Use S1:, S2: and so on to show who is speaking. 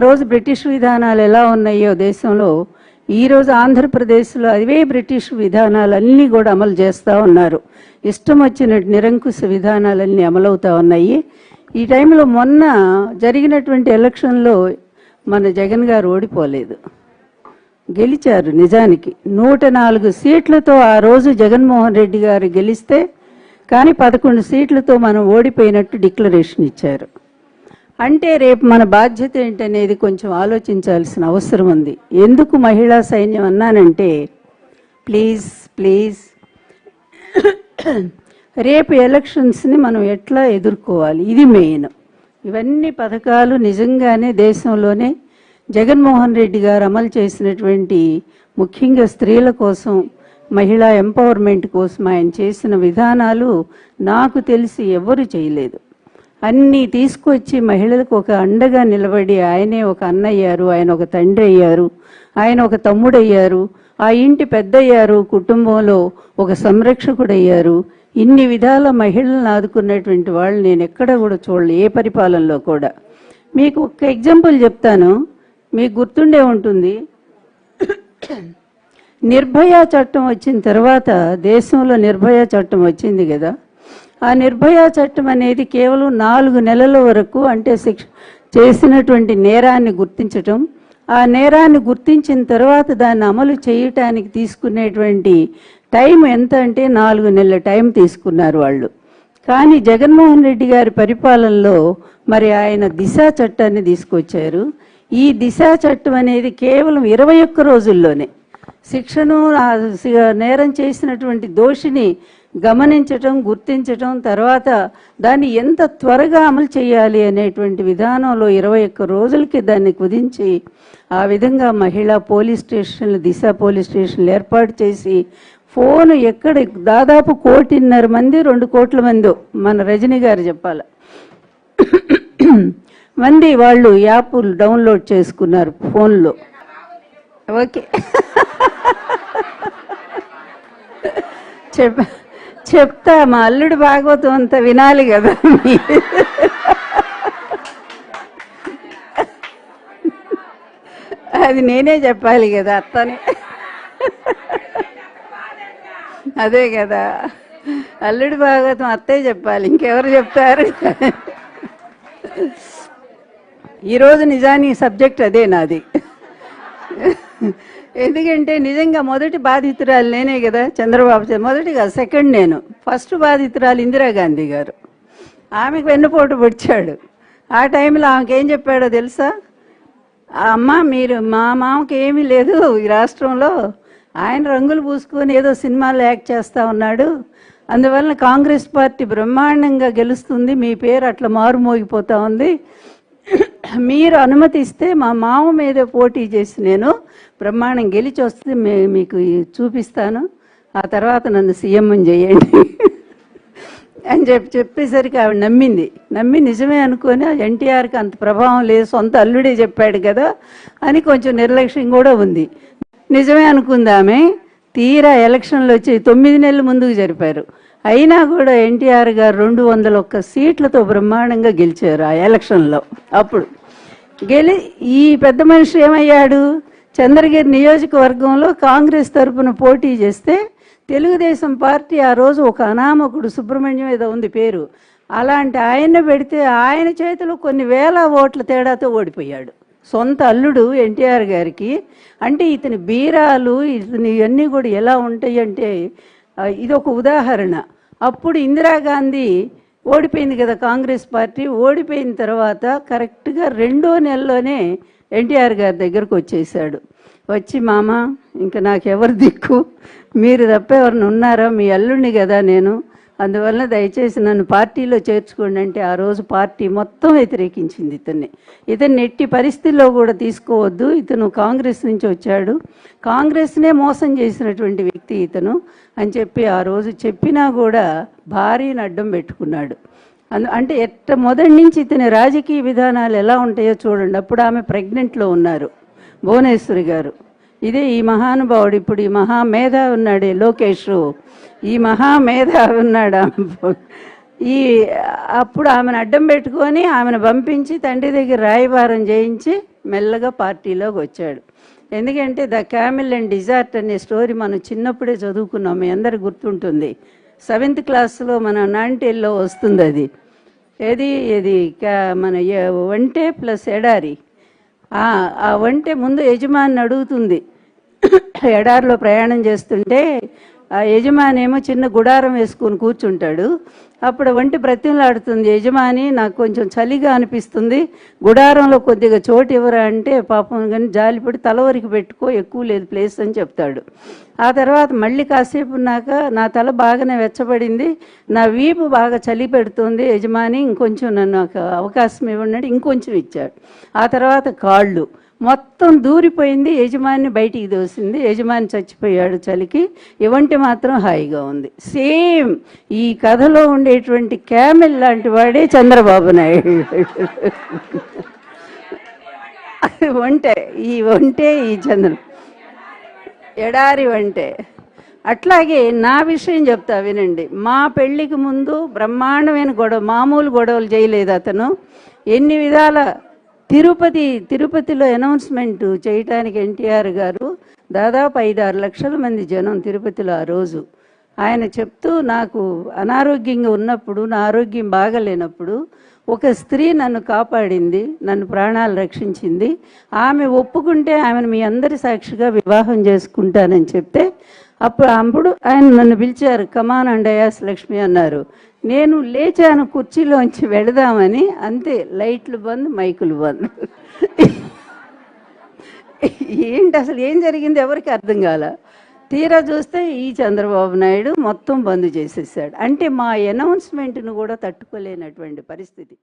S1: రోజు బ్రిటిష్ విధానాలు ఎలా ఉన్నాయో దేశంలో, ఈరోజు ఆంధ్రప్రదేశ్లో అవే బ్రిటిష్ విధానాలన్నీ కూడా అమలు చేస్తూ ఉన్నారు. ఇష్టం వచ్చినట్టు నిరంకుశ విధానాలన్నీ అమలవుతూ ఉన్నాయి. ఈ టైంలో మొన్న జరిగినటువంటి ఎలక్షన్లో మన జగన్ గారు ఓడిపోలేదు, గెలిచారు. నిజానికి 104 సీట్లతో ఆ రోజు జగన్మోహన్ రెడ్డి గారు గెలిస్తే, కానీ 11 సీట్లతో మనం ఓడిపోయినట్టు డిక్లరేషన్ ఇచ్చారు. అంటే రేపు మన బాధ్యత ఏంటనేది కొంచెం ఆలోచించాల్సిన అవసరం ఉంది. ఎందుకు మహిళా సైన్యం అన్నానంటే, ప్లీజ్ ప్లీజ్ రేపు ఎలక్షన్స్ని మనం ఎట్లా ఎదుర్కోవాలి, ఇది మెయిన్. ఇవన్నీ పథకాలు నిజంగానే దేశంలోనే జగన్మోహన్ రెడ్డి గారు అమలు చేసినటువంటి, ముఖ్యంగా స్త్రీల కోసం, మహిళా ఎంపవర్మెంట్ కోసం ఆయన చేసిన విధానాలు నాకు తెలిసి ఎవరు చేయలేదు. అన్నీ తీసుకొచ్చి మహిళలకు ఒక అండగా నిలబడి, ఆయనే ఒక అన్నయ్యారు, ఆయన ఒక తండ్రి అయ్యారు, ఆయన ఒక తమ్ముడయ్యారు, ఆ ఇంటి పెద్దయ్యారు, కుటుంబంలో ఒక సంరక్షకుడయ్యారు. ఇన్ని విధాల మహిళలను ఆదుకున్నటువంటి వాళ్ళు నేను ఎక్కడ కూడా చూడలే, ఏ పరిపాలనలో కూడా. మీకు ఒక ఎగ్జాంపుల్ చెప్తాను, మీకు గుర్తుండే ఉంటుంది. నిర్భయ చట్టం వచ్చిన తర్వాత, దేశంలో నిర్భయ చట్టం వచ్చింది కదా, ఆ నిర్భయ చట్టం అనేది కేవలం 4 నెలల వరకు, అంటే చేసినటువంటి నేరాన్ని గుర్తించటం, ఆ నేరాన్ని గుర్తించిన తర్వాత దాన్ని అమలు చేయటానికి తీసుకునేటువంటి టైం ఎంత అంటే 4 నెలల టైం తీసుకున్నారు వాళ్ళు. కానీ జగన్మోహన్ రెడ్డి గారి పరిపాలనలో మరి ఆయన దిశా చట్టాన్ని తీసుకొచ్చారు. ఈ దిశా చట్టం అనేది కేవలం 21 రోజుల్లోనే శిక్షను, నేరం చేసినటువంటి దోషిని గమనించటం, గుర్తించటం, తర్వాత దాన్ని ఎంత త్వరగా అమలు చేయాలి అనేటువంటి విధానంలో 21 రోజులకి దాన్ని కుదించి, ఆ విధంగా మహిళా పోలీస్ స్టేషన్లు, దిశ పోలీస్ స్టేషన్లు ఏర్పాటు చేసి, ఫోన్ ఎక్కడ దాదాపు 1.5 మంది 2 కోట్ల మంది, మన రజనీ గారు చెప్పాలి, మంది వాళ్ళు యాప్లు డౌన్లోడ్ చేసుకున్నారు ఫోన్లో. ఓకే చెప్తా, మా అల్లుడు భాగవతం అంతా వినాలి కదా. అది నేనే చెప్పాలి కదా, అత్తనే. అదే కదా, అల్లుడు భాగవతం అత్తే చెప్పాలి, ఇంకెవరు చెప్తారు. ఈరోజు నిజానికి సబ్జెక్ట్ అదే నాది. ఎందుకంటే నిజంగా మొదటి బాధితురాలు నేనే కదా, చంద్రబాబు మొదటిగా, సెకండ్ నేను. ఫస్ట్ బాధితురాలు ఇందిరాగాంధీ గారు. ఆమెకు వెన్నుపోటు పొడిచాడు. ఆ టైంలో ఆమెకి ఏం చెప్పాడో తెలుసా? అమ్మ, మీరు మా మామకి ఏమీ లేదు ఈ రాష్ట్రంలో, ఆయన రంగులు పూసుకొని ఏదో సినిమాలో యాక్ట్ చేస్తూ ఉన్నాడు, అందువలన కాంగ్రెస్ పార్టీ బ్రహ్మాండంగా గెలుస్తుంది, మీ పేరు అట్లా మారుమోగిపోతూ ఉంది, మీరు అనుమతిస్తే మా మామ మీద పోటీ చేసి నేను బ్రహ్మాండం గెలిచి వస్తే మీకు చూపిస్తాను, ఆ తర్వాత నన్ను సీఎం చేయండి అని చెప్పేసరికి ఆవిడ నమ్మి నిజమే అనుకొని, ఎన్టీఆర్కి అంత ప్రభావం లేదు, సొంత అల్లుడే చెప్పాడు కదా అని కొంచెం నిర్లక్ష్యం కూడా ఉంది. నిజమే అనుకుంది ఆమె. తీరా ఎలక్షన్లు వచ్చి 9 నెలల ముందుకు జరిపారు. అయినా కూడా ఎన్టీఆర్ గారు 201 సీట్లతో బ్రహ్మాండంగా గెలిచారు ఆ ఎలక్షన్లో. అప్పుడు ఈ పెద్ద మనిషి ఏమయ్యాడు, చంద్రగిరి నియోజకవర్గంలో కాంగ్రెస్ తరఫున పోటీ చేస్తే, తెలుగుదేశం పార్టీ ఆ రోజు ఒక అనామకుడు, సుబ్రహ్మణ్యం ఏదో ఉంది పేరు, అలాంటి ఆయన్ని పెడితే ఆయన చేతిలో కొన్ని వేల ఓట్ల తేడాతో ఓడిపోయాడు. సొంత అల్లుడు ఎన్టీఆర్ గారికి. అంటే ఇతని బీరాలు, ఇతని ఇవన్నీ కూడా ఎలా ఉంటాయి అంటే, ఇది ఒక ఉదాహరణ. అప్పుడు ఇందిరాగాంధీ ఓడిపోయింది కదా కాంగ్రెస్ పార్టీ. ఓడిపోయిన తర్వాత కరెక్ట్గా 2వ నెలలోనే ఎన్టీఆర్ గారి దగ్గరకు వచ్చేసాడు. వచ్చి, మామ ఇంకా నాకెవరు దిక్కు, మీరు తప్ప ఎవరిని ఉన్నారా, మీ అల్లుడిని కదా నేను, అందువల్ల దయచేసి నన్ను పార్టీలో చేర్చుకోండి అంటే, ఆ రోజు పార్టీ మొత్తం వ్యతిరేకించింది ఇతన్ని ఎట్టి పరిస్థితుల్లో కూడా తీసుకోవద్దు, ఇతను కాంగ్రెస్ నుంచి వచ్చాడు, కాంగ్రెస్నే మోసం చేసినటువంటి వ్యక్తి ఇతను అని చెప్పి ఆ రోజు చెప్పినా కూడా భారీని అడ్డం పెట్టుకున్నాడు. అంటే మొదటి నుంచి ఇతని రాజకీయ విధానాలు ఎలా ఉంటాయో చూడండి. అప్పుడు ఆమె ప్రెగ్నెంట్లో ఉన్నారు, భువనేశ్వరి గారు. ఇదే ఈ మహానుభావుడు, ఇప్పుడు ఈ మహామేధావి ఉన్నాడే లోకేష్, ఈ మహామేధావి ఉన్నాడు. అప్పుడు ఆమెను అడ్డం పెట్టుకొని ఆమెను పంపించి తండ్రి దగ్గర రాయబారం చేయించి మెల్లగా పార్టీలోకి వచ్చాడు. ఎందుకంటే ద క్యామిల్ అండ్ డిజార్ట్ అనే స్టోరీ మనం చిన్నప్పుడే చదువుకున్నాం, మీ అందరికి గుర్తుంటుంది. 7th క్లాస్లో మన నాంటేల్లో వస్తుంది అది. ఏది మన ఒంటె ప్లస్ ఎడారి. ఆ ఒంటె ముందు యజమాని అడుగుతుంది, ఎడారిలో ప్రయాణం చేస్తుంటే ఆ యజమాని ఏమో చిన్న గుడారం వేసుకొని కూర్చుంటాడు. అప్పుడు ఒంటి బ్రతిమలాడుతుంది, యజమాని నాకు కొంచెం చలిగా అనిపిస్తుంది, గుడారంలో కొద్దిగా చోటు ఇవ్వరా అంటే పాపం కానీ జాలిపడి తలవరికి పెట్టుకో, ఎక్కువ లేదు ప్లేస్ అని చెప్తాడు. ఆ తర్వాత మళ్ళీ కాసేపు ఉన్నాక నా తల బాగానే వెచ్చబడింది, నా వీపు బాగా చలి పెడుతుంది యజమాని, ఇంకొంచెం నన్ను అవకాశం ఇవ్వండి, ఇంకొంచెం ఇచ్చాడు. ఆ తర్వాత కాళ్ళు మొత్తం దూరిపోయింది, యజమాని బయటికి దోసింది, యజమాని చచ్చిపోయాడు చలికి, ఇవంటి మాత్రం హాయిగా ఉంది. సేమ్ ఈ కథలో ఉండేటువంటి క్యామెల్ లాంటి వాడే చంద్రబాబు నాయుడు. ఒంటే ఈ ఎడారి వంటే. అట్లాగే నా విషయం చెప్తా వినండి. మా పెళ్ళికి ముందు బ్రహ్మాండమైన గొడవ, మామూలు గొడవలు చేయలేదు అతను. ఎన్ని విధాల తిరుపతిలో అనౌన్స్మెంట్ చేయటానికి ఎన్టీఆర్ గారు దాదాపు 5-6 లక్షల మంది జనం తిరుపతిలో ఆ రోజు. ఆయన చెప్తూ, నాకు అనారోగ్యంగా ఉన్నప్పుడు, నా ఆరోగ్యం బాగలేనప్పుడు ఒక స్త్రీ నన్ను కాపాడింది, నన్ను ప్రాణాలు రక్షించింది, ఆమె ఒప్పుకుంటే ఆమెను మీ అందరి సాక్షిగా వివాహం చేసుకుంటానని చెప్తే అప్పుడు ఆయన నన్ను పిలిచారు, కమాన్ అండ్ అయాస్ లక్ష్మి అన్నారు. నేను లేచాను కుర్చీలోంచి వెళదామని, అంతే లైట్లు బంద్, మైకులు బంద్. ఏంటి అసలు ఏం జరిగింది ఎవరికి అర్థం కాల. తీరా చూస్తే ఈ చంద్రబాబు నాయుడు మొత్తం బంద్ చేసేసాడు. అంటే మా అనౌన్స్మెంట్ను కూడా తట్టుకోలేనటువంటి పరిస్థితి.